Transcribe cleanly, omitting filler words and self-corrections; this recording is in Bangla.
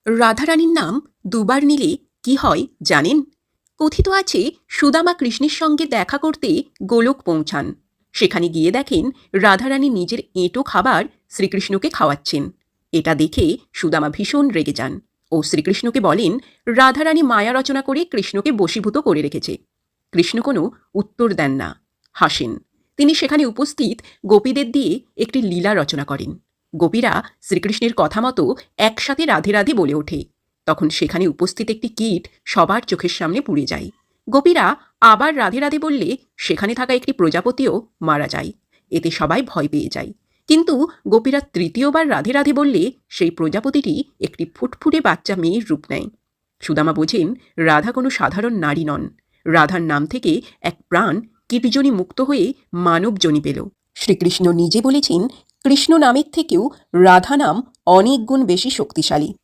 রাধারানীর নাম দুবার নিলে কি হয় জানেন? কথিত আছে সুদামা কৃষ্ণের সঙ্গে দেখা করতে গোলক পৌঁছান। সেখানে গিয়ে দেখেন রাধারানী নিজের এঁটো খাবার শ্রীকৃষ্ণকে খাওয়াচ্ছেন। এটা দেখে সুদামা ভীষণ রেগে যান ও শ্রীকৃষ্ণকে বলেন রাধারানী মায়া রচনা করে কৃষ্ণকে বশীভূত করে রেখেছে। কৃষ্ণ কোনো উত্তর দেন না, হাসেন। তিনি সেখানে উপস্থিত গোপীদের দিয়ে একটি লীলা রচনা করেন। গোপীরা শ্রীকৃষ্ণের কথা মতো একসাথে রাধে রাধে বলে ওঠে। তখন সেখানে উপস্থিত একটি কীট সবার চোখের সামনে পুড়ে যায়। গোপীরা আবার রাধে রাধে বললে সেখানে থাকা একটি প্রজাপতিও মারা যায়। এতে সবাই ভয় পেয়ে যায়। কিন্তু গোপীরা তৃতীয়বার রাধে রাধে বললে সেই প্রজাপতিটি একটি ফুটফুটে বাচ্চা মেয়ের রূপ নেয়। সুদামা বোঝেন রাধা কোনো সাধারণ নারী নন। রাধার নাম থেকে এক প্রাণ কীটজনী মুক্ত হয়ে মানবজনী পেল। শ্রীকৃষ্ণ নিজে বলেছেন কৃষ্ণ নামের থেকেও রাধা নাম অনেক গুণ বেশি শক্তিশালী।